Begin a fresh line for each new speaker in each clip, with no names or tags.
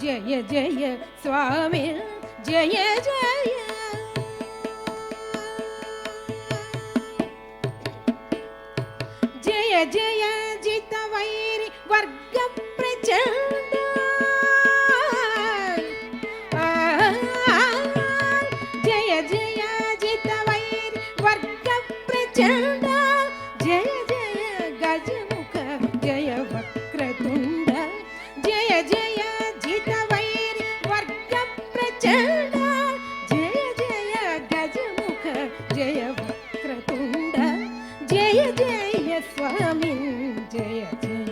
జయ జయ స్వామి జయ జయ జయ జయ జిత వైరి వర్గ ప్రచండ జయ జయ జిత వైరి వర్గ ప్రచండ జయ జయ గజముఖ జయ వక్రతుండ జయ జయ జిత వైరి వర్గ ప్రచండ జయ జయ గజముఖ జయ వక్రతుండ జయ జయ స్వామి జయ జయ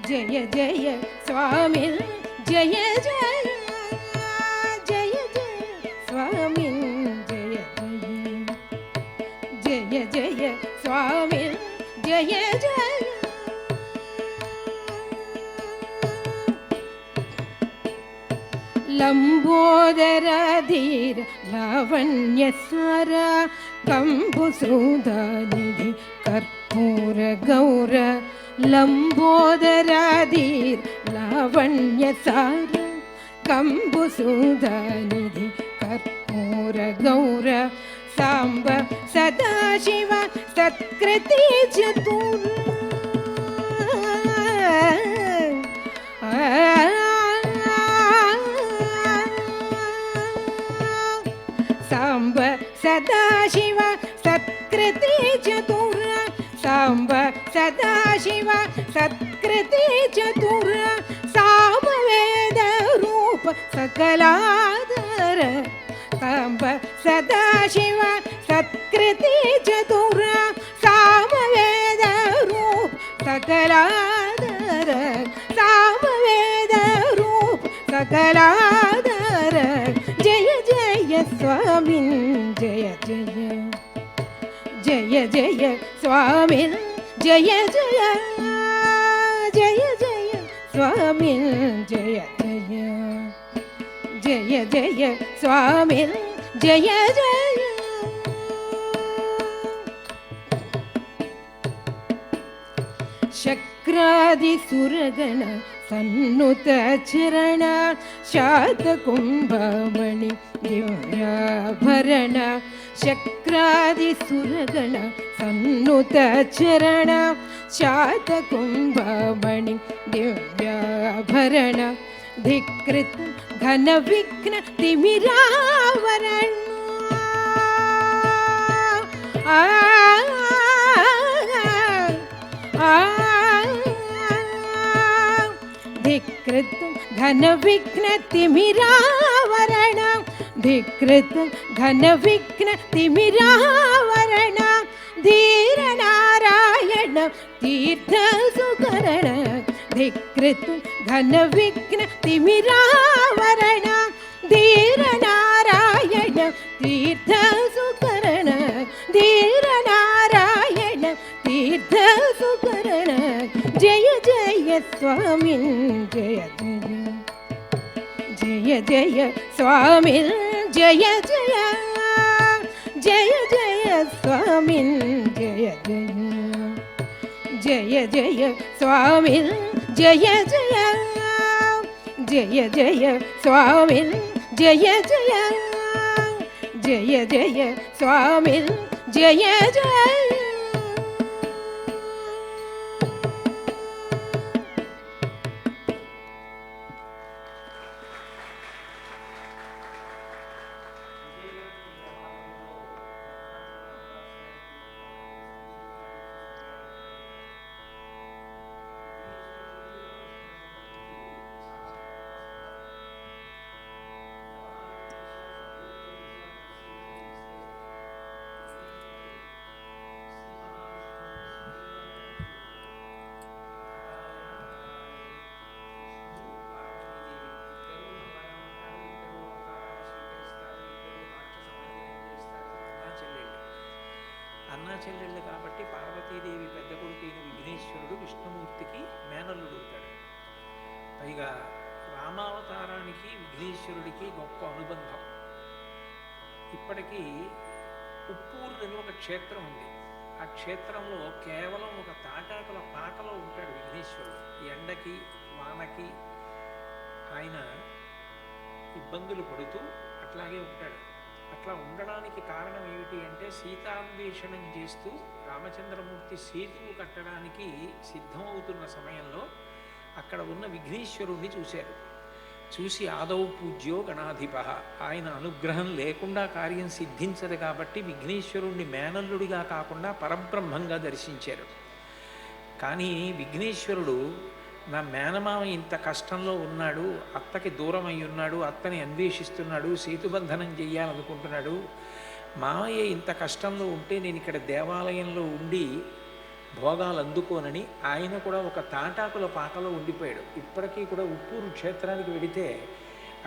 జయ జయ స్వామి జయ జయ జయ జయ స్వామి జయ జయ జయ జయ స్వామి జయ జయ లంబోదరధీర లావణ్యసార కంబుసూదానిధి కర్పూర గౌర లంబోదరధీర లావణ్యసార కంబుసూదానిధి కర్పూర గౌర సాంబ సదాశివ సత్కృతి చతుర సాంబ సదాశివ సత్కృతి చతుర సాంబ సదాశివ సత్కృతి చతుర సామవేద రూప సకలాధర సాంబ సదాశివ సత్కృతి చతుర సామవేద రూప సకలాధర సామవేద రూప సకలాధర జయ జయ స్వామి జయ జయ జయ జయ స్వామి జయ జయ జయ జయ స్వామి జయ జయ జయ జయ స్వామి జయ జయ శక్రాది సురగణ సన్నుత చరణ శాతకుంభమణి దివ్యాభరణ శక్రాది సురగణ సన్నుత చరణ శాతకుంభమణి దివ్యాభరణ ధికృత ఘన విఘ్న తిమిరావరణ ధికృత ఘన విఘ్న తిమిరావరణ ధికృత ఘన విఘ్న తిమిరావరణ ధీర నారాయణ తీర్థ సుకరణ ధికృత ఘన విఘ్న తిమిరావరణ ధీర నారాయణ తీర్థ సుకరణ ధీర నారాయణ తీర్థ సుకరణ జయ జయ స్వామి జయ జయ జయ జయ స్వామి జయ జయ జయ జయ స్వామి జయ జయ జయ జయ స్వామి జయ జయ జయ జయ స్వామి జయ జయ జయ జయ స్వామి జయ జయ
అన్నా చెల్లెళ్ళు కాబట్టి పార్వతీదేవి పెద్ద కొడుకైన విఘ్నేశ్వరుడు విష్ణుమూర్తికి మేనల్లుడు అవుతాడు. పైగా రామావతారానికి విఘ్నేశ్వరుడికి గొప్ప అనుబంధం. ఇప్పటికీ ఉప్పూరు అని ఒక క్షేత్రం ఉంది. ఆ క్షేత్రంలో కేవలం ఒక తాటాకుల పాకలో ఉంటాడు విఘ్నేశ్వరుడు. ఎండకి వానకి ఆయన ఇబ్బందులు పడుతూ అట్లాగే ఉంటాడు. అట్లా ఉండడానికి కారణం ఏమిటి అంటే సీతాన్వేషణం చేస్తూ రామచంద్రమూర్తి సేతువు కట్టడానికి సిద్ధమవుతున్న సమయంలో అక్కడ ఉన్న విఘ్నేశ్వరుణ్ణి చూశారు. చూసి ఆదౌ పూజ్యో గణాధిప, ఆయన అనుగ్రహం లేకుండా కార్యం సిద్ధించదు కాబట్టి విఘ్నేశ్వరుణ్ణి మేనల్లుడిగా కాకుండా పరబ్రహ్మంగా దర్శించారు. కానీ విఘ్నేశ్వరుడు నా మేనమామ ఇంత కష్టంలో ఉన్నాడు, అత్తకి దూరం అయి ఉన్నాడు, అత్తని అన్వేషిస్తున్నాడు, సేతుబంధనం చెయ్యాలనుకుంటున్నాడు, మామయ్య ఇంత కష్టంలో ఉంటే నేను ఇక్కడ దేవాలయంలో ఉండి భోగాలు అందుకోనని ఆయన కూడా ఒక తాటాకుల పాకలో ఉండిపోయాడు. ఇప్పటికీ కూడా ఉప్పూరు క్షేత్రానికి వెడితే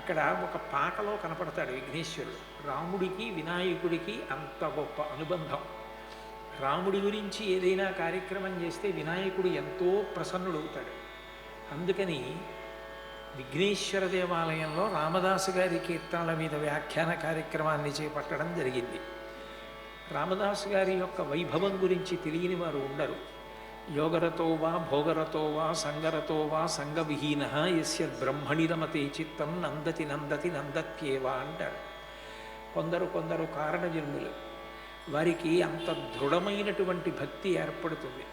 అక్కడ ఒక పాకలో కనపడతాడు విఘ్నేశ్వరుడు. రాముడికి వినాయకుడికి అంత గొప్ప అనుబంధం. రాముడి గురించి ఏదైనా కార్యక్రమం చేస్తే వినాయకుడు ఎంతో ప్రసన్నుడవుతాడు. అందుకని విఘ్నేశ్వర దేవాలయంలో రామదాసు గారి కీర్తనల మీద వ్యాఖ్యాన కార్యక్రమాన్ని చేపట్టడం జరిగింది. రామదాసు గారి యొక్క వైభవం గురించి తెలియని వారు ఉండరు. యోగరతో వా భోగరతో వా సంగరతో వా సంగవిహీన యస్య బ్రహ్మణి రమతే చిత్తం నందతి నందతి నందత్యేవా అంటారు. కొందరు కారణజన్ములు, వారికి అంత దృఢమైనటువంటి భక్తి ఏర్పడుతుంది.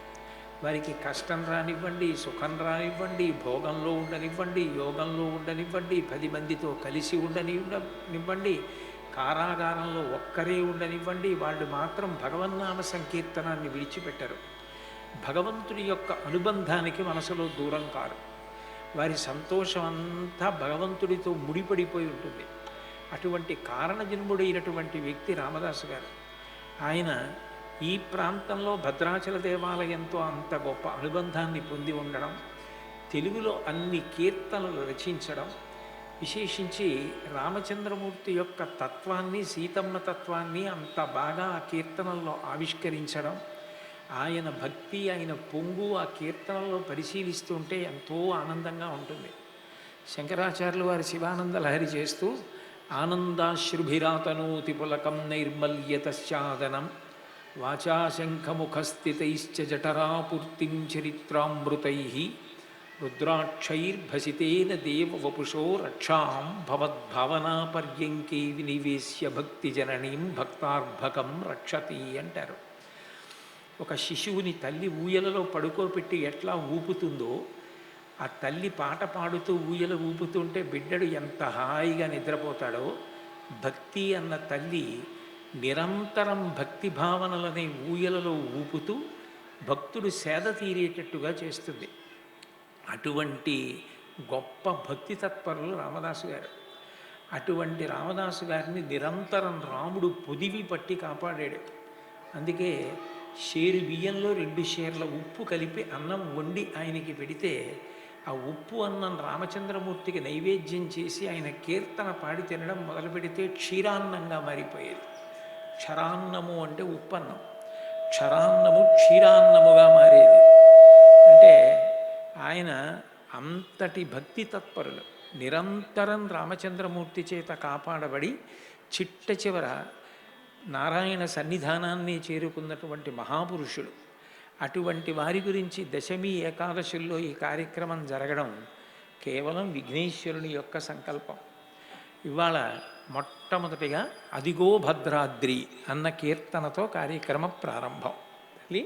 వారికి కష్టం రానివ్వండి, సుఖం రానివ్వండి, భోగంలో ఉండనివ్వండి, యోగంలో ఉండనివ్వండి, 10 మందితో కలిసి ఉండనివ్వండి, కారాగారంలో ఒక్కరే ఉండనివ్వండి, వాళ్ళు మాత్రం భగవన్నామ సంకీర్తనాన్ని విడిచిపెట్టరు. భగవంతుడి యొక్క అనుబంధానికి మనసులో దూరం కారు. వారి సంతోషం అంతా భగవంతుడితో ముడిపడిపోయి ఉంటుంది. అటువంటి కారణజన్ముడైనటువంటి వ్యక్తి రామదాసు గారు. ఆయన ఈ ప్రాంతంలో భద్రాచల దేవాలయంతో అంత గొప్ప అనుబంధాన్ని పొంది ఉండడం, తెలుగులో అన్ని కీర్తనలు రచించడం, విశేషించి రామచంద్రమూర్తి యొక్క తత్వాన్ని, సీతమ్మ తత్వాన్ని అంత బాగా ఆ కీర్తనల్లో ఆవిష్కరించడం, ఆయన భక్తి, ఆయన పొంగు ఆ కీర్తనల్లో పరిశీలిస్తుంటే ఎంతో ఆనందంగా ఉంటుంది. శంకరాచార్యులు వారి శివానంద లహరి చేస్తూ ఆనందాశ్రుభిరాతనోతి పులకం నైర్మల్యతశ్చాదనం వాచాశంఖముఖస్థితైశ్చ జఠరాపూర్తిం చరిత్రామృతైః రుద్రాక్షైర్భసితేన దేవవపుషో రక్షాం భవద్భావనాపర్యంకే వినివేశ్య భక్తి జననీం భక్తార్భకం రక్షతి అంటారు. ఒక శిశువుని తల్లి ఊయలలో పడుకోబెట్టి ఎట్లా ఊపుతుందో, ఆ తల్లి పాట పాడుతూ ఊయల ఊపుతుంటే బిడ్డడు ఎంత హాయిగా నిద్రపోతాడో, భక్తి అన్న తల్లి నిరంతరం భక్తి భావనలనే ఊయలలో ఊపుతూ భక్తుడు సేద తీరేటట్టుగా చేస్తుంది. అటువంటి గొప్ప భక్తి తత్పరులు రామదాసు గారు. అటువంటి రామదాసు గారిని నిరంతరం రాముడు పొదివి పట్టి కాపాడాడు. అందుకే షేరు బియ్యంలో 2 షేర్ల ఉప్పు కలిపి అన్నం వండి ఆయనకి పెడితే ఆ ఉప్పు అన్నం రామచంద్రమూర్తికి నైవేద్యం చేసి ఆయన కీర్తన పాడి తినడం మొదలు పెడితే క్షీరాన్నంగా మారిపోయేది. క్షరాన్నము అంటే ఉప్పన్నం, క్షరాన్నము క్షీరాన్నముగా మారేది. అంటే ఆయన అంతటి భక్తి తత్పరులు, నిరంతరం రామచంద్రమూర్తి చేత కాపాడబడి చిట్ట చివర నారాయణ సన్నిధానాన్ని చేరుకున్నటువంటి మహాపురుషుడు. అటువంటి వారి గురించి దశమి ఏకాదశుల్లో ఈ కార్యక్రమం జరగడం కేవలం విఘ్నేశ్వరుని యొక్క సంకల్పం. ఇవాళ మొట్టమొదటిగా అదిగో భద్రాద్రి అన్న కీర్తనతో కార్యక్రమ ప్రారంభం. తల్లి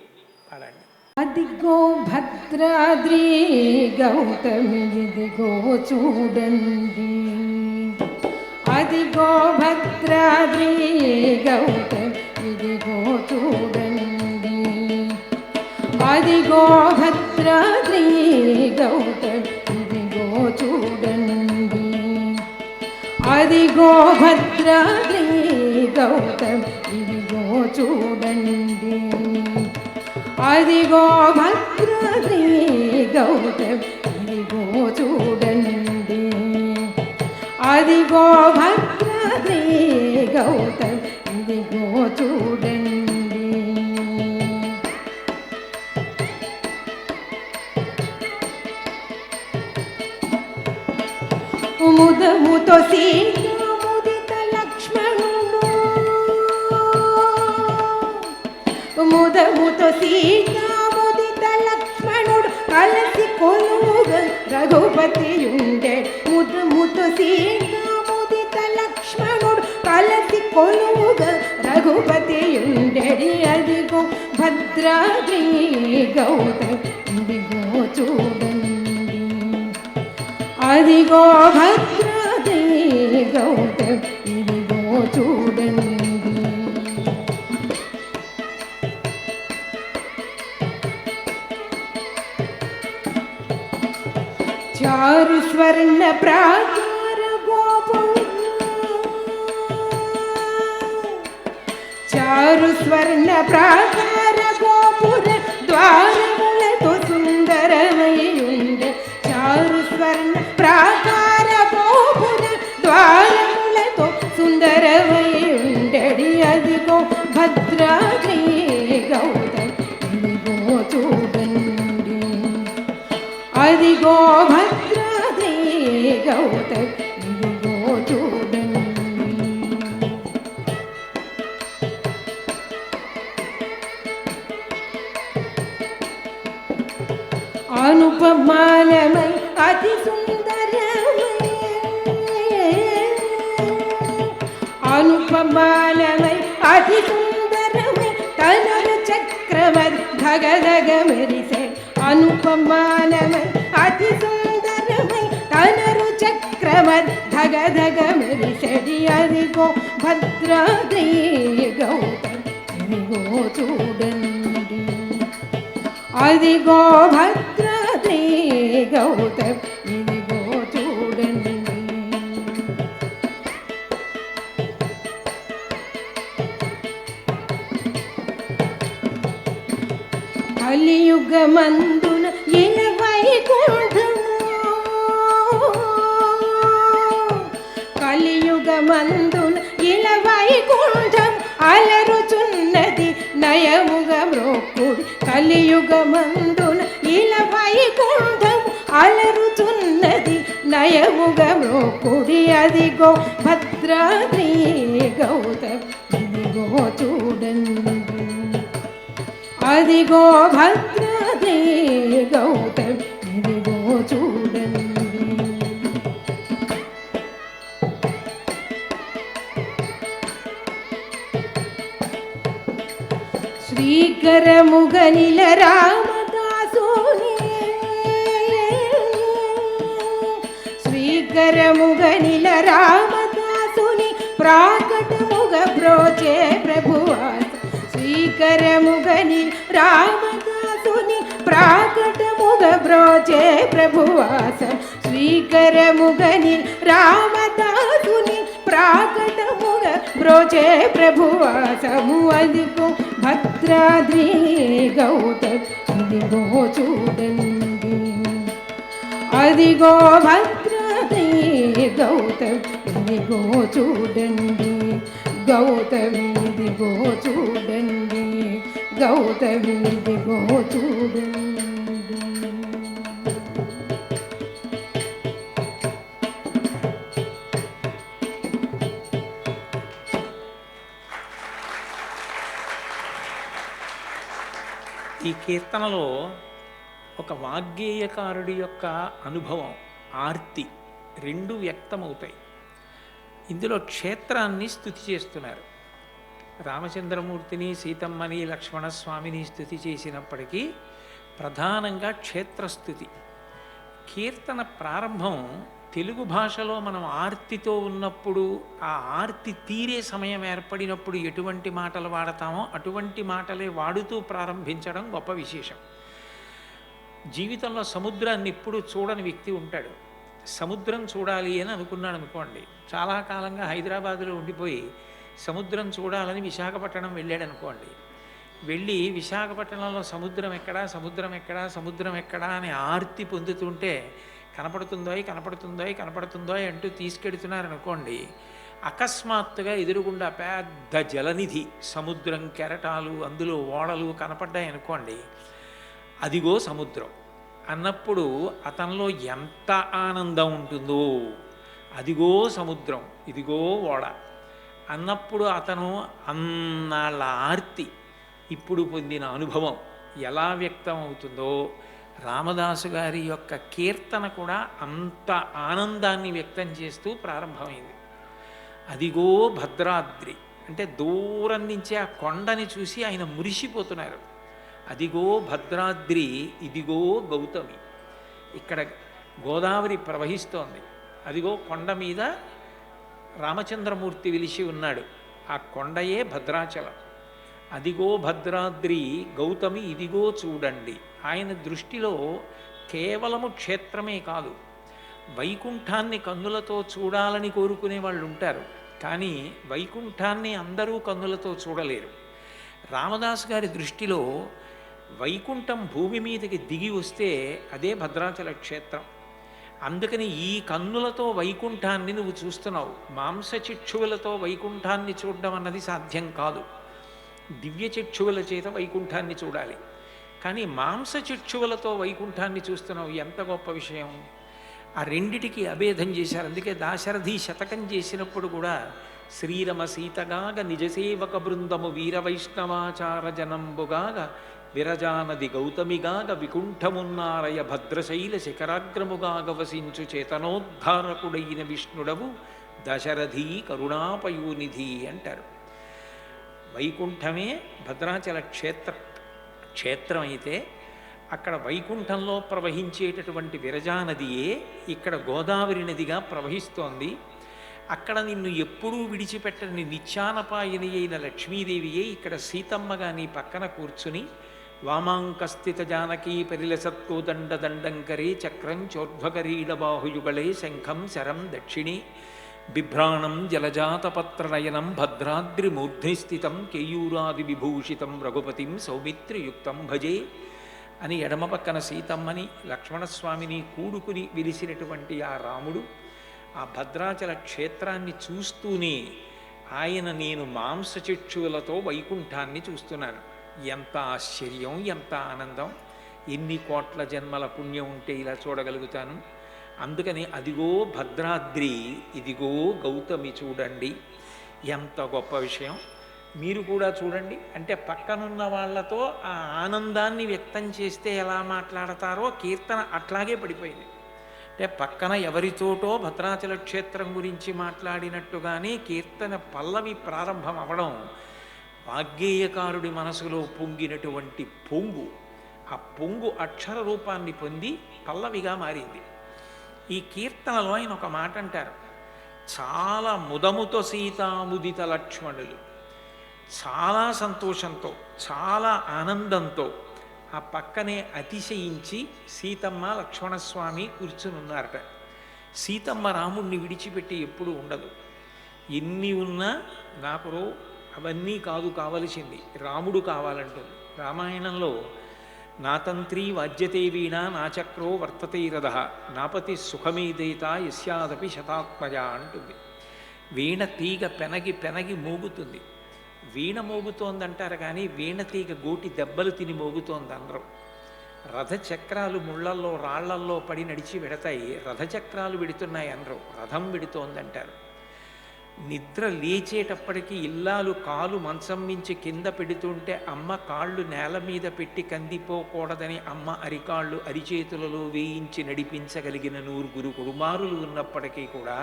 పాడండి.
అదిగో భద్రాద్రి గౌతమి ఇదిగో చూడండి, అదిగో భద్రాద్రి గౌతమి ఇదిగో చూడండి, అదిగో భద్రాద్రి గౌతమి ఇదిగో చూడండి, అదిగో భద్రాద్రి గౌతమి ఇదిగో చూడండి, అదిగో భద్రాద్రి గౌతమి ఇదిగో చూడండి, అదిగో భద్రాద్రి గౌతమి ఇదిగో చూడండి. ముదముతో సీతాముదిత లక్ష్మణుడు, ముదముతో సీతాముదిత లక్ష్మణుడు కలిసి కొలువుగా రఘుపతి ఉండే, ముదముతో సీతాముదిత లక్ష్మణుడు కలసి కొలువుగా రఘుపతి ఉండెడి అదిగో భద్రాద్రి గౌతమి ఇదిగో చూడండి అదిగో భద్రాద్రి గౌతమి ఇదిగో చూడండి చారు స్వర్ణ ప్రాకార గోపురం చారు స్వర్ణ ప్రాకార గోపుర ద్వారములతో సుందరమై ఉండే చారు స్వర్ణ ప్రాకార గోపుర ద్వారములతో సుందరమై ఉండడి అదిగో భద్రాద్రి గౌతమి ఇదిగో చూడండి అదిగో భద్రాద్రి గౌతమి ఇదిగో చూడండి అనుపమానమై అతి సుందరమై అనుపమానమై అతి సుందరమై తనరు చక్రవర్తి ధగధగ మెరిసే అనుపమానమై అతి సుందరమై తనరు చక్రవర్తి ధగధగ మెరిసెడి అదిగో భద్రాద్రి గౌతమి ఇదిగో చూడండి అదిగో భద్రాద్రి గౌతమి ఇదిగో చూడండి కలియుగమందున వైకుంఠము కలియుగమందున వైకుంఠం అలరుచున్నది నయముగ మ్రోక్కుడి కలియుగమందున వైకుంఠం అలరుచున్నది నయముగ మ్రోక్కుడి అదిగో భద్రాద్రి గౌతమి ఇదిగో చూడండి అదిగో భద్రాద్రి గౌతమి ఇదిగో చూడండి శ్రీకరముగనిల రామదాసుని శ్రీకరముగనిల రామదాసుని ప్రాకటముగ బ్రోచే ప్రభువాస శ్రీకరముగని రామదాసుని ప్రాకటముగ బ్రోచే ప్రభువాసం శ్రీకరముగని రామదాసుని ప్రాకటముగ బ్రోచే ప్రభువాసము అదిగో భద్రాద్రి గౌతమి ఇదిగో చూడండి అదిగో భద్రాద్రి గౌతమి ఇదిగో చూడండి గౌతమి ఇదిగో చూడండి గౌతమి ఇదిగో చూడండి
ఈ కీర్తనలో ఒక వాగ్గేయకారుడి యొక్క అనుభవం ఆర్తి రెండు వ్యక్తమవుతాయి. ఇందులో క్షేత్రాన్ని స్తుతి చేస్తున్నారు. రామచంద్రమూర్తిని సీతమ్మని లక్ష్మణస్వామిని స్తుతి చేసినప్పటికీ ప్రధానంగా క్షేత్రస్థుతి. కీర్తన ప్రారంభం తెలుగు భాషలో మనం ఆర్తితో ఉన్నప్పుడు ఆ ఆర్తి తీరే సమయం ఏర్పడినప్పుడు ఎటువంటి మాటలు వాడతామో అటువంటి మాటలే వాడుతూ ప్రారంభించడం గొప్ప విశేషం. జీవితంలో సముద్రాన్ని ఎప్పుడు చూడని వ్యక్తి ఉంటాడు. సముద్రం చూడాలి అని అనుకున్నాడు అనుకోండి, చాలా కాలంగా హైదరాబాదులో ఉండిపోయి సముద్రం చూడాలని విశాఖపట్నం వెళ్ళాడు అనుకోండి. వెళ్ళి విశాఖపట్నంలో సముద్రం ఎక్కడా సముద్రం ఎక్కడా సముద్రం ఎక్కడా అని ఆర్తి పొందుతుంటే కనపడుతుందో అంటూ తీసుకెడుతున్నారనుకోండి. అకస్మాత్తుగా ఎదురుగుండా పెద్ద జలనిధి, సముద్రం కెరటాలు, అందులో ఓడలు కనపడ్డాయనుకోండి. అదిగో సముద్రం అన్నప్పుడు అతనిలో ఎంత ఆనందం ఉంటుందో. అదిగో సముద్రం, ఇదిగో ఓడ అన్నప్పుడు అతను అన్నాళ్ళ ఆర్తి, ఇప్పుడు పొందిన అనుభవం ఎలా వ్యక్తం అవుతుందో రామదాసు గారి యొక్క కీర్తన కూడా అంత ఆనందాన్ని వ్యక్తం చేస్తూ ప్రారంభమైంది. అదిగో భద్రాద్రి అంటే దూరం నుంచే ఆ కొండని చూసి ఆయన మురిసిపోతున్నారు. అదిగో భద్రాద్రి, ఇదిగో గౌతమి. ఇక్కడ గోదావరి ప్రవహిస్తోంది. అదిగో కొండ మీద రామచంద్రమూర్తి వెలిసి ఉన్నాడు. ఆ కొండయే భద్రాచలం. అదిగో భద్రాద్రి, గౌతమి ఇదిగో చూడండి. ఆయన దృష్టిలో కేవలము క్షేత్రమే కాదు, వైకుంఠాన్ని కన్నులతో చూడాలని కోరుకునే వాళ్ళు ఉంటారు. కానీ వైకుంఠాన్ని అందరూ కన్నులతో చూడలేరు. రామదాసు గారి దృష్టిలో వైకుంఠం భూమి మీదకి దిగి వస్తే అదే భద్రాచల క్షేత్రం. అందుకని ఈ కన్నులతో వైకుంఠాన్ని నువ్వు చూస్తున్నావు. మాంసచిక్షువులతో వైకుంఠాన్ని చూడడం అన్నది సాధ్యం కాదు. దివ్య చక్షువుల చేత వైకుంఠాన్ని చూడాలి. కానీ మాంసచిక్షువులతో వైకుంఠాన్ని చూస్తున్నావు, ఎంత గొప్ప విషయం. ఆ రెండిటికి అభేదం చేశారు. అందుకే దాశరథి శతకం చేసినప్పుడు కూడా శ్రీరమ సీతగాగ నిజసేవక బృందము వీర వైష్ణవాచార జనంబుగాగ విరజానది గౌతమిగాగ వికుంఠమున్నారయ భద్రశైల శిఖరాగ్రముగాగ వసించు చేతనోద్ధారకుడైన విష్ణుడవు దశరథి కరుణాపయోనిధి అంటారు. వైకుంఠమే భద్రాచల క్షేత్రం అయితే అక్కడ వైకుంఠంలో ప్రవహించేటటువంటి విరజానదియే ఇక్కడ గోదావరి నదిగా ప్రవహిస్తోంది. అక్కడ నిన్ను ఎప్పుడూ విడిచిపెట్టని నిత్యానపాయని అయిన లక్ష్మీదేవియే ఇక్కడ సీతమ్మగా నీ పక్కన కూర్చుని వామాంకస్థిత జానకీ పరిలసత్కోదండ దండంకరే చక్రం చోర్ధ్వకరీడబాహుయుగళే శంఖం శరం దక్షిణి బిభ్రాణం జలజాతపత్రనయనం భద్రాద్రి మూర్ధ్నిస్థితం కేయూరాది విభూషితం రఘుపతిం సౌమిత్రియుక్తం భజే అని ఎడమ పక్కన సీతమ్మని లక్ష్మణస్వామిని కూడుకుని విలిసినటువంటి ఆ రాముడు ఆ భద్రాచల క్షేత్రాన్ని చూస్తూనే ఆయన నేను మాంసచక్షువులతో వైకుంఠాన్ని చూస్తున్నాను. ఎంత ఆశ్చర్యం, ఎంత ఆనందం. ఎన్ని కోట్ల జన్మల పుణ్యం ఉంటే ఇలా చూడగలుగుతాను. అందుకని అదిగో భద్రాద్రి, ఇదిగో గౌతమి చూడండి. ఎంత గొప్ప విషయం. మీరు కూడా చూడండి. అంటే పక్కనున్న వాళ్ళతో ఆ ఆనందాన్ని వ్యక్తం చేస్తే ఎలా మాట్లాడతారో కీర్తన అట్లాగే పడిపోయింది. అంటే పక్కన ఎవరితోటో భద్రాచల క్షేత్రం గురించి మాట్లాడినట్టుగానే కీర్తన పల్లవి ప్రారంభం అవడం వాగ్గేయకారుడి మనసులో పొంగినటువంటి పొంగు, ఆ పొంగు అక్షర రూపాన్ని పొంది పల్లవిగా మారింది. ఈ కీర్తనలో ఆయన ఒక మాట అంటారు, చాలా ముదముతో సీతాముదిత లక్ష్మణులు, చాలా సంతోషంతో చాలా ఆనందంతో ఆ పక్కనే అతిశయించి సీతమ్మ లక్ష్మణస్వామి కూర్చునున్నారట. సీతమ్మ రాముణ్ణి విడిచిపెట్టి ఎప్పుడూ ఉండదు. ఎన్ని ఉన్నా నాకు అవన్నీ కాదు కావలసింది, రాముడు కావాలంటుంది. రామాయణంలో నాతంత్రీ వాద్యతే వీణ నాచక్రో వర్తతే రథ నాపతి సుఖమేదైత యస్యాదపి శతాత్మజ అంటుంది. వీణ తీగ పెనగి పెనగి మోగుతుంది. వీణ మోగుతోందంటారు కానీ వీణ తీగ గోటి దెబ్బలు తిని మోగుతోంది అనరు. రథచక్రాలు ముళ్ళల్లో రాళ్లల్లో పడి నడిచి వెడతాయి, రథచక్రాలు విడుతున్నాయి అనరు, రథం విడుతోందంటారు. నిద్ర లేచేటప్పటికీ ఇల్లాలు కాలు మంచం మించి కింద పెడుతుంటే అమ్మ కాళ్ళు నేల మీద పెట్టి కందిపోకూడదని అమ్మ అరికాళ్ళు అరిచేతులలో వేయించి నడిపించగలిగిన 9 కుమారులు ఉన్నప్పటికీ కూడా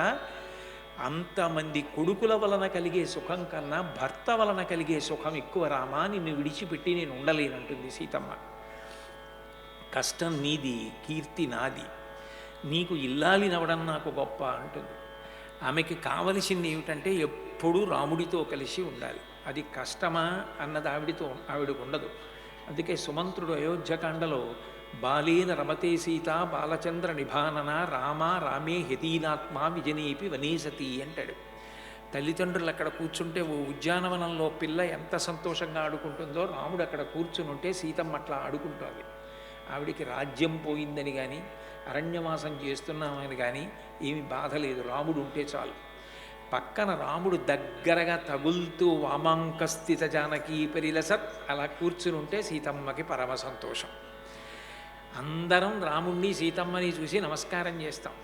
అంతమంది కొడుకుల వలన కలిగే సుఖం కన్నా భర్త వలన కలిగే సుఖం ఎక్కువ రామా, నిన్ను విడిచిపెట్టి నేను ఉండలేనంటుంది సీతమ్మ. కష్టం నీది, కీర్తి నాది, నీకు ఇల్లాలినవడం నాకు గొప్ప అంటుంది. ఆమెకి కావలసింది ఏమిటంటే ఎప్పుడూ రాముడితో కలిసి ఉండాలి. అది కష్టమా అన్నది ఆవిడకు ఉండదు. అందుకే సుమంత్రుడు అయోధ్యకాండలో బాలేన రమతే సీత బాలచంద్ర నిభానన రామ రామే హెతీనాత్మ విజనేపి వనేసతి అంటాడు. తల్లిదండ్రులు అక్కడ కూర్చుంటే ఓ ఉద్యానవనంలో పిల్ల ఎంత సంతోషంగా ఆడుకుంటుందో రాముడు అక్కడ కూర్చుని ఉంటే సీతమ్మ అట్లా ఆడుకుంటుంది. ఆవిడికి రాజ్యం పోయిందని కానీ అరణ్యవాసం చేస్తున్నామని కానీ ఏమి బాధ లేదు, రాముడు ఉంటే చాలు. పక్కన రాముడు దగ్గరగా తగులుతూ వామాంకస్థిత జానకీ పరిలసత్ అలా కూర్చుని ఉంటే సీతమ్మకి పరమ సంతోషం. అందరం రాముణ్ణి సీతమ్మని చూసి నమస్కారం చేస్తాం.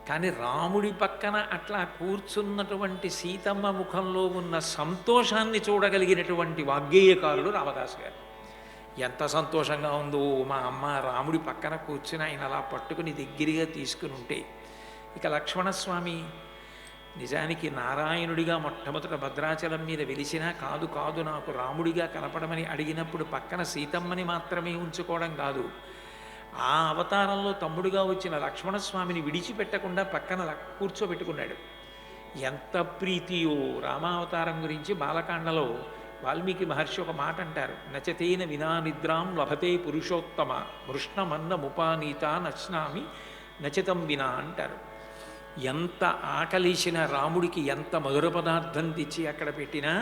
కానీ రాముడి పక్కన అట్లా కూర్చున్నటువంటి సీతమ్మ ముఖంలో ఉన్న సంతోషాన్ని చూడగలిగినటువంటి వాగ్గేయకారుడు రామదాసు గారు. ఎంత సంతోషంగా ఉందో మా అమ్మ రాముడి పక్కన కూర్చుని ఆయన అలా పట్టుకుని దగ్గరగా తీసుకుని ఉంటే. ఇక లక్ష్మణస్వామి నిజానికి నారాయణుడిగా మొట్టమొదట భద్రాచలం మీద వెలిసినా కాదు కాదు నాకు రాముడిగా కనపడమని అడిగినప్పుడు పక్కన సీతమ్మని మాత్రమే ఉంచుకోవడం కాదు, ఆ అవతారంలో తమ్ముడుగా వచ్చిన లక్ష్మణస్వామిని విడిచిపెట్టకుండా పక్కన కూర్చోబెట్టుకున్నాడు. ఎంత ప్రీతియో రామావతారం గురించి బాలకాండలో వాల్మీకి మహర్షి ఒక మాట అంటారు, నచతేన వినా నిద్రాం లభతే పురుషోత్తమ మృష్ణమన్న ముపానీత నచ్నామి నచతం వినా అంటారు. ఎంత ఆకలేసిన రాముడికి ఎంత మధుర పదార్థం తెచ్చి అక్కడ పెట్టినా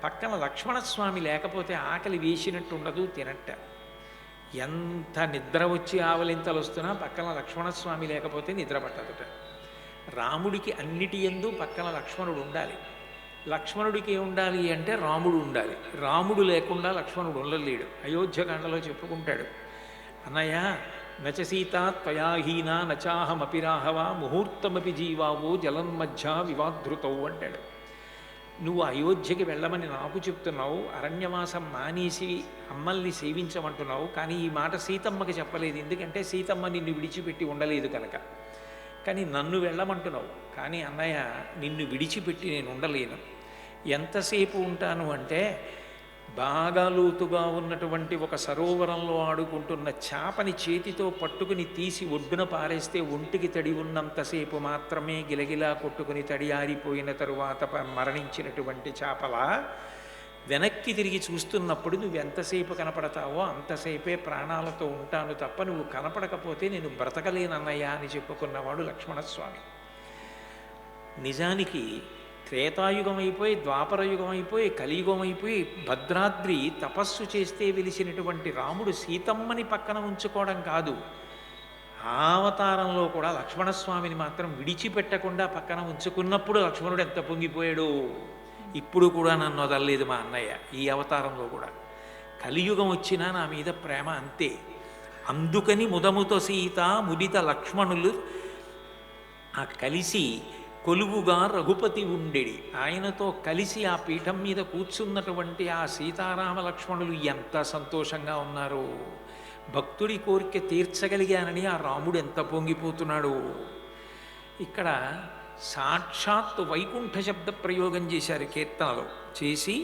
పక్కన లక్ష్మణస్వామి లేకపోతే ఆకలి వేసినట్టు ఉండదు, తినట్ట. ఎంత నిద్ర వచ్చి ఆవలింతలు వస్తున్నా పక్కన లక్ష్మణస్వామి లేకపోతే నిద్ర పట్టదుట. రాముడికి అన్నిటి యందు పక్కన లక్ష్మణుడు ఉండాలి. లక్ష్మణుడికి ఉండాలి అంటే రాముడు ఉండాలి. రాముడు లేకుండా లక్ష్మణుడు ఉండలేడు. అయోధ్యకాండలో చెప్పుకుంటాడు, అన్నయ్య నచ సీతా త్వయాహీనా నచాహమపి రాహవా ముహూర్తమపి జీవావో జలన్మధ్య వివాధృతౌ అంటాడు. నువ్వు అయోధ్యకి వెళ్ళమని నాకు చెప్తున్నావు, అరణ్యవాసం మానేసి అమ్మల్ని సేవించమంటున్నావు, కానీ ఈ మాట సీతమ్మకి చెప్పలేదు, ఎందుకంటే సీతమ్మ నిన్ను విడిచిపెట్టి ఉండలేదు కనుక. కానీ నన్ను వెళ్ళమంటున్నావు, కానీ అన్నయ్య నిన్ను విడిచిపెట్టి నేను ఉండలేను. ఎంతసేపు ఉంటాను అంటే బాగా లోతుగా ఉన్నటువంటి ఒక సరోవరంలో ఆడుకుంటున్న చేపని చేతితో పట్టుకుని తీసి ఒడ్డున పారేస్తే ఒంటికి తడి ఉన్నంతసేపు మాత్రమే గిలగిలా కొట్టుకుని తడి ఆరిపోయిన తరువాత మరణించినటువంటి చేపలా వెనక్కి తిరిగి చూస్తున్నప్పుడు నువ్వు ఎంతసేపు కనపడతావో అంతసేపే ప్రాణాలతో ఉంటాను తప్ప నువ్వు కనపడకపోతే నేను బ్రతకలేనన్నయ్యా అని చెప్పుకున్నవాడు లక్ష్మణస్వామి. నిజానికి త్రేతాయుగం అయిపోయి ద్వాపరయుగం అయిపోయి కలియుగం అయిపోయి భద్రాద్రి తపస్సు చేస్తే వెలిసినటువంటి రాముడు సీతమ్మని పక్కన ఉంచుకోవడం కాదు, ఆ అవతారంలో కూడా లక్ష్మణస్వామిని మాత్రం విడిచిపెట్టకుండా పక్కన ఉంచుకున్నప్పుడు లక్ష్మణుడు ఎంత పొంగిపోయాడు. ఇప్పుడు కూడా నన్ను వదలలేదు మా అన్నయ్య, ఈ అవతారంలో కూడా. కలియుగం వచ్చినా నా మీద ప్రేమ అంతే. అందుకని ముదముతో సీత ముదిత లక్ష్మణులు ఆ కలిసి కొలువుగా రఘుపతి ఉండెడి. ఆయనతో కలిసి ఆ పీఠం మీద కూర్చున్నటువంటి ఆ సీతారామ లక్ష్మణులు ఎంత సంతోషంగా ఉన్నారో. భక్తుడి కోరిక తీర్చగలిగానని ఆ రాముడు ఎంత పొంగిపోతున్నాడు. ఇక్కడ సాక్షాత్ వైకుంఠ శబ్ద ప్రయోగం చేశారు కీర్తనలో. చేసి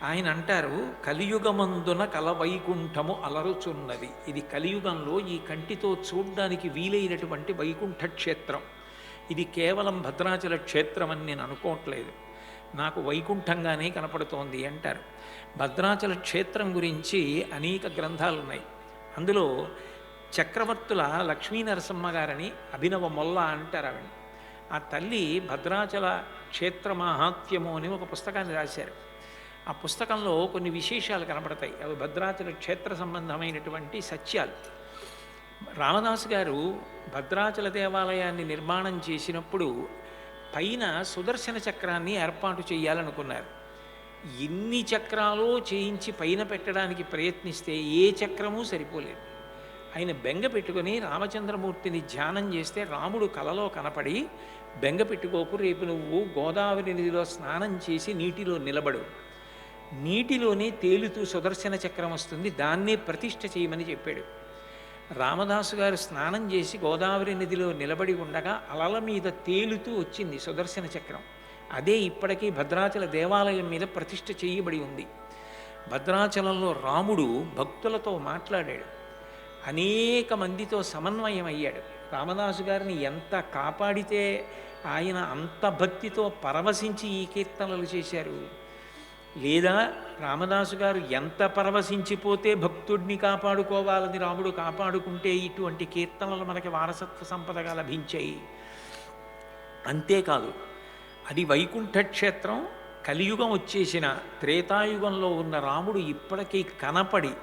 ఆయన అంటారు, కలియుగమందున కల వైకుంఠము అలరుచున్నది. ఇది కలియుగంలో ఈ కంటితో చూడ్డానికి వీలైనటువంటి వైకుంఠ క్షేత్రం. ఇది కేవలం భద్రాచల క్షేత్రం అని నేను అనుకోవట్లేదు, నాకు వైకుంఠంగానే కనపడుతోంది అంటారు. భద్రాచల క్షేత్రం గురించి అనేక గ్రంథాలు ఉన్నాయి. అందులో చక్రవర్తుల లక్ష్మీ నరసింహ గారని అభినవ మొల్ల అంటారు ఆవిడ. ఆ తల్లి భద్రాచల క్షేత్ర మహాత్మ్యము అని ఒక పుస్తకాన్ని రాశారు. ఆ పుస్తకంలో కొన్ని విశేషాలు కనపడతాయి. అవి భద్రాచల క్షేత్ర సంబంధమైనటువంటి సత్యాలు. రామదాసు గారు భద్రాచల దేవాలయాన్ని నిర్మాణం చేసినప్పుడు పైన సుదర్శన చక్రాన్ని ఏర్పాటు చేయాలనుకున్నారు. ఎన్ని చక్రాలు చేయించి పైన పెట్టడానికి ప్రయత్నిస్తే ఏ చక్రమూ సరిపోలేదు. ఆయన బెంగ పెట్టుకుని రామచంద్రమూర్తిని ధ్యానం చేస్తే రాముడు కలలో కనపడి, బెంగ పెట్టుకోకు, రేపు నువ్వు గోదావరి నదిలో స్నానం చేసి నీటిలో నిలబడు, నీటిలోనే తేలుతూ సుదర్శన చక్రం వస్తుంది, దాన్నే ప్రతిష్ఠ చేయమని చెప్పాడు. రామదాసు గారు స్నానం చేసి గోదావరి నదిలో నిలబడి ఉండగా అలల మీద తేలుతూ వచ్చింది సుదర్శన చక్రం. అదే ఇప్పటికీ భద్రాచల దేవాలయం మీద ప్రతిష్ఠ చేయబడి ఉంది. భద్రాచలంలో రాముడు భక్తులతో మాట్లాడాడు, అనేక మందితో సమన్వయం అయ్యాడు. రామదాసు గారిని ఎంత కాపాడితే ఆయన అంత భక్తితో పరవశించి ఈ కీర్తనలు చేశారు. లేదా రామదాసు గారు ఎంత పరవశించిపోతే భక్తుడిని కాపాడుకోవాలని రాముడు కాపాడుకుంటే ఇటువంటి కీర్తనలు మనకి వారసత్వ సంపదగా లభించాయి. అంతేకాదు, అది వైకుంఠ క్షేత్రం. కలియుగం వచ్చేసిన త్రేతాయుగంలో ఉన్న రాముడు ఇప్పటికీ కనపడి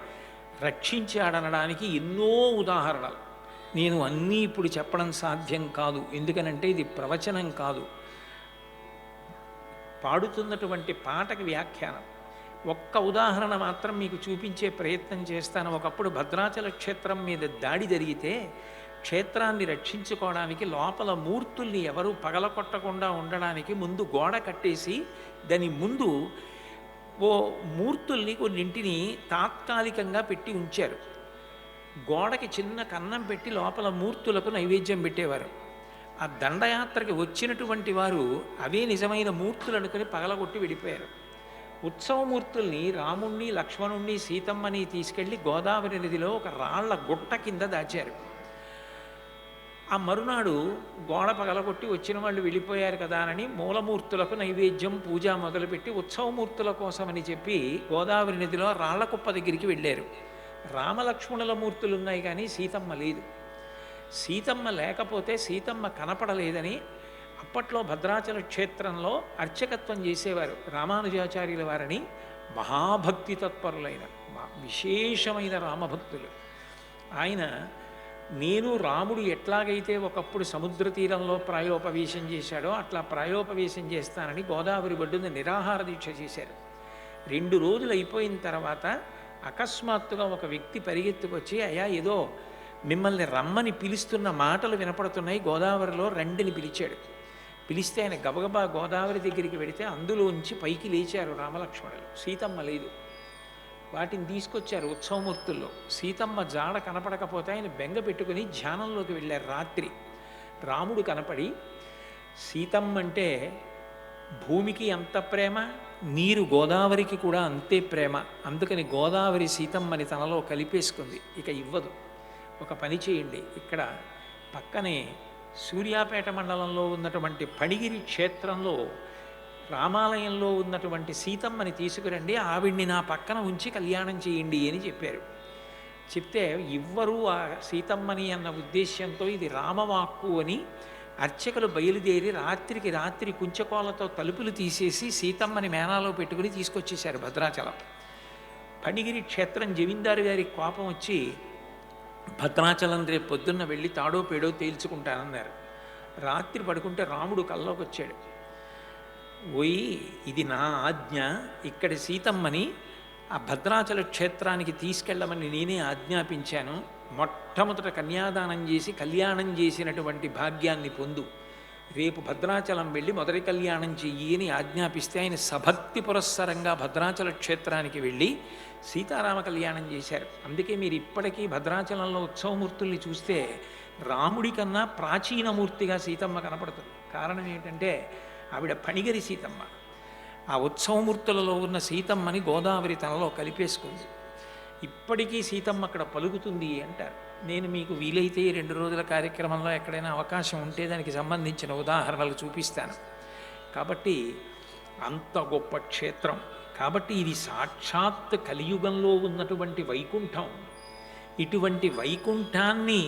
రక్షించాడనడానికి ఎన్నో ఉదాహరణలు. నేను అన్నీ ఇప్పుడు చెప్పడం సాధ్యం కాదు, ఎందుకనంటే ఇది ప్రవచనం కాదు, పాడుతున్నటువంటి పాటకి వ్యాఖ్యానం. ఒక్క ఉదాహరణ మాత్రం మీకు చూపించే ప్రయత్నం చేస్తాను. ఒకప్పుడు భద్రాచల క్షేత్రం మీద దాడి జరిగితే క్షేత్రాన్ని రక్షించుకోవడానికి లోపల మూర్తుల్ని ఎవరూ పగలకొట్టకుండా ఉండడానికి ముందు గోడ కట్టేసి దాని ముందు ఓ మూర్తుల్ని కొన్నింటిని తాత్కాలికంగా పెట్టి ఉంచారు. గోడకి చిన్న కన్నం పెట్టి లోపల మూర్తులకు నైవేద్యం పెట్టేవారు. ఆ దండయాత్రకి వచ్చినటువంటి వారు అవే నిజమైన మూర్తులు అనుకుని పగలగొట్టి వెళ్ళిపోయారు. ఉత్సవమూర్తుల్ని రాముణ్ణి, లక్ష్మణుణ్ణి, సీతమ్మని తీసుకెళ్లి గోదావరి నదిలో ఒక రాళ్ల గుట్ట కింద దాచారు. ఆ మరునాడు గోడ పగలగొట్టి వచ్చిన వాళ్ళు వెళ్ళిపోయారు కదా అని మూలమూర్తులకు నైవేద్యం, పూజ మొదలుపెట్టి ఉత్సవమూర్తుల కోసమని చెప్పి గోదావరి నదిలో రాళ్ల కుప్ప దగ్గరికి వెళ్ళారు. రామలక్ష్మణుల మూర్తులు ఉన్నాయి కానీ సీతమ్మ లేదు. సీతమ్మ లేకపోతే సీతమ్మ కనపడలేదని అప్పట్లో భద్రాచల క్షేత్రంలో అర్చకత్వం చేసేవారు రామానుజాచార్యుల వారిని. మహాభక్తి తత్పరులైన విశేషమైన రామభక్తులు ఆయన. నేను రాముడు ఎట్లాగైతే ఒకప్పుడు సముద్ర తీరంలో ప్రాయోపవేశం చేశాడో అట్లా ప్రాయోపవేశం చేస్తానని గోదావరి ఒడ్డున నిరాహార దీక్ష చేశారు. 2 రోజులు అయిపోయిన తర్వాత అకస్మాత్తుగా ఒక వ్యక్తి పరిగెత్తుకొచ్చి, అయ్యా ఏదో మిమ్మల్ని రమ్మని పిలుస్తున్న మాటలు వినపడుతున్నాయి, గోదావరిలో రండిని పిలిచాడు. పిలిస్తే ఆయన గబగబా గోదావరి దగ్గరికి వెడితే అందులోంచి పైకి లేచారు రామలక్ష్మణులు. సీతమ్మ లేదు. వాటిని తీసుకొచ్చారు ఉత్సవమూర్తుల్లో. సీతమ్మ జాడ కనపడకపోతే ఆయన బెంగ పెట్టుకుని ధ్యానంలోకి వెళ్ళారు. రాత్రి రాముడు కనపడి, సీతమ్మ అంటే భూమికి ఎంత ప్రేమ, నీరు గోదావరికి కూడా అంతే ప్రేమ, అందుకని గోదావరి సీతమ్మని తనలో కలిపేసుకుంది, ఇక ఇవ్వదు. ఒక పని చేయండి, ఇక్కడ పక్కనే సూర్యాపేట మండలంలో ఉన్నటువంటి పణిగిరి క్షేత్రంలో రామాలయంలో ఉన్నటువంటి సీతమ్మని తీసుకురండి, ఆవిడ్ని నా పక్కన ఉంచి కళ్యాణం చేయండి అని చెప్పారు. చెప్తే ఇవ్వరు ఆ సీతమ్మని అన్న ఉద్దేశ్యంతో ఇది రామవాక్కు అని అర్చకులు బయలుదేరి రాత్రికి రాత్రి కుంచకోలతో తలుపులు తీసేసి సీతమ్మని మేనాలో పెట్టుకుని తీసుకొచ్చేశారు భద్రాచలం. పణిగిరి క్షేత్రం జమీందారు గారికి కోపం వచ్చి, భద్రాచలం రేపు పొద్దున్న వెళ్ళి తాడో పేడో తేల్చుకుంటానన్నారు. రాత్రి పడుకుంటే రాముడు కల్లోకి వచ్చాడు. ఓయి, ఇది నా ఆజ్ఞ, ఇక్కడి సీతమ్మని ఆ భద్రాచల క్షేత్రానికి తీసుకెళ్ళమని నేనే ఆజ్ఞాపించాను. మొట్టమొదట కన్యాదానం చేసి కళ్యాణం చేసినటువంటి భాగ్యాన్ని పొందు, రేపు భద్రాచలం వెళ్ళి మొదటి కళ్యాణం చెయ్యి అని ఆజ్ఞాపిస్తే ఆయన సభక్తి పురస్సరంగా భద్రాచల క్షేత్రానికి వెళ్ళి సీతారామ కళ్యాణం చేశారు. అందుకే మీరు ఇప్పటికీ భద్రాచలంలో ఉత్సవమూర్తుల్ని చూస్తే రాముడి కన్నా ప్రాచీనమూర్తిగా సీతమ్మ కనపడుతుంది. కారణం ఏంటంటే ఆవిడ పణిగరి సీతమ్మ. ఆ ఉత్సవమూర్తులలో ఉన్న సీతమ్మని గోదావరి తనలో కలిపేసుకుంది. ఇప్పటికీ సీతమ్మ అక్కడ పలుకుతుంది అంటారు. నేను మీకు వీలైతే 2 రోజుల కార్యక్రమంలో ఎక్కడైనా అవకాశం ఉంటే దానికి సంబంధించిన ఉదాహరణలు చూపిస్తాను. కాబట్టి అంత గొప్ప క్షేత్రం. కాబట్టి ఇది సాక్షాత్ కలియుగంలో ఉన్నటువంటి వైకుంఠం. ఇటువంటి వైకుంఠాన్ని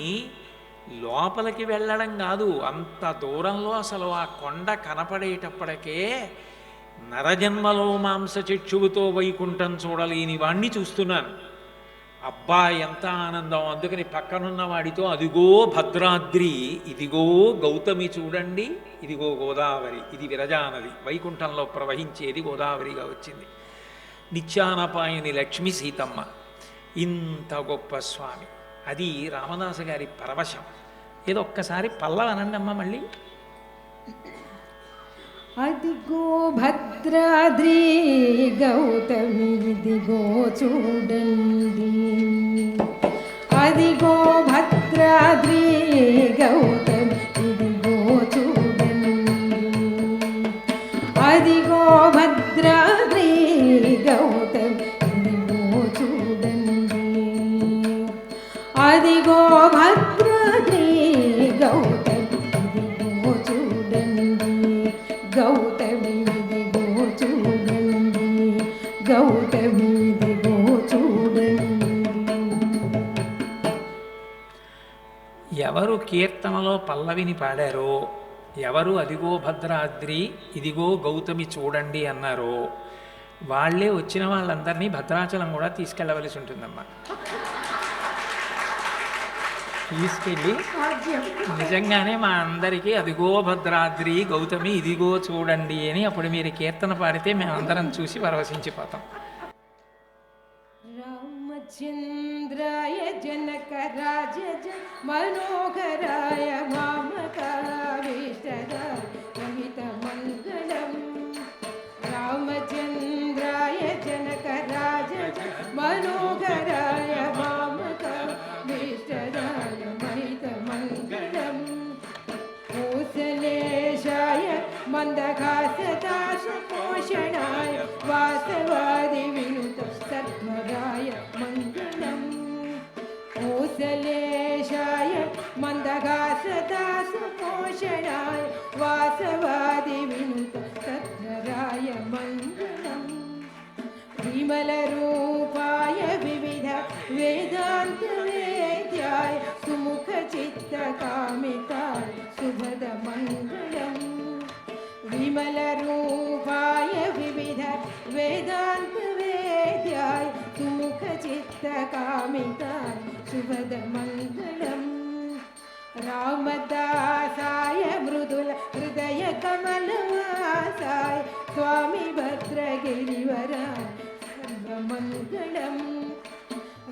లోపలికి వెళ్ళడం కాదు, అంత దూరంలో అసలు ఆ కొండ కనపడేటప్పటికే నరజన్మలో మాంసచక్షువుతో వైకుంఠం చూడలేని వాణ్ణి చూస్తున్నాను. అబ్బా ఎంత ఆనందం! అందుకని పక్కనున్న వాడితో, అదిగో భద్రాద్రి, ఇదిగో గౌతమి చూడండి, ఇదిగో గోదావరి, ఇది విరజానది, వైకుంఠంలో ప్రవహించేది గోదావరిగా వచ్చింది. నిత్యానపాయని లక్ష్మి సీతమ్మ, ఇంత గొప్ప స్వామి. అది రామదాసు గారి పరవశం. ఏదో ఒక్కసారి పల్లవి అనండి అమ్మ మళ్ళీ.
అదిగో భద్రాద్రి గౌతమి, ఇదిగో చూడండి, అదిగో భద్రాద్రి గౌతమి, ఇదిగో చూడండి, అదిగో భద్రాద్రి గౌతమి, ఇదిగో చూడండి, అదిగో భద్రాద్రి గౌతమి, ఇదిగో చూడండి, గౌతమి ఇదిగో చూడండి, గౌతమి ఇదిగో చూడండి.
ఎవరు కీర్తనలో పల్లవిని పాడారో, ఎవరు అదిగో భద్రాద్రి ఇదిగో గౌతమి చూడండి అన్నారో వాళ్ళే వచ్చిన వాళ్ళందరినీ భద్రాచలం కూడా తీసుకెళ్ళవలసి ఉంటుందమ్మా. తీసుకెళ్ళి నిజంగానే మా అందరికీ అదిగో భద్రాద్రి గౌతమి ఇదిగో చూడండి అని అప్పుడు మీరు కీర్తన పాడితే మేమందరం చూసి పరవశించిపోతాం.
రామచంద్రాయ జనక రాజ మనోహరాయ మామకావిష్టరాయ కవిత మంగళం. రామచంద్రాయ मन्दहासदासपोषणाय वासवादिविनुत सद्मराय मङ्गलम् कोसलेशाय मन्दहासदासपोषणाय वासवादिविनुत सद्मराय मङ्गलम् विमलरूपाय विविध वेदान्तवेद्याय सुमुखचित्तकामिताय शुभदमङ्गलम् विमलरूपाय विविध वेदान्तवेद्याय सुमुखचित्तकामिताय शुभदमङ्गलम् रामदासाय मृदुल हृदय कमलवासाय स्वामी भद्रगिरिवराय सर्वमङ्गलम्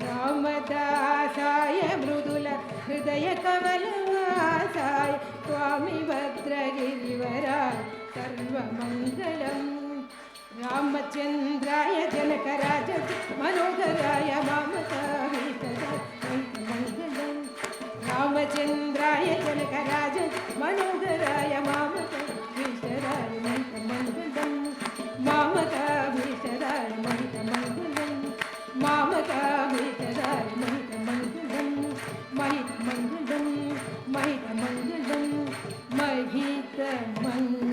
रामदासाय मृदुल हृदय कमलवासाय स्वामी भद्रगिरिवराय सर्वमङ्गलम् रामचन्द्राय जनकराज मनोहराय मामकाभितराय मङ्गलम् रामचन्द्राय जनकराज मनोहराय मामकाभितराय मङ्गलम् मामकाभितराय मङ्गलम् मामकाभितराय मङ्गलम् महितमङ्गलम् महितमङ्गलम् महितमङ्गलम्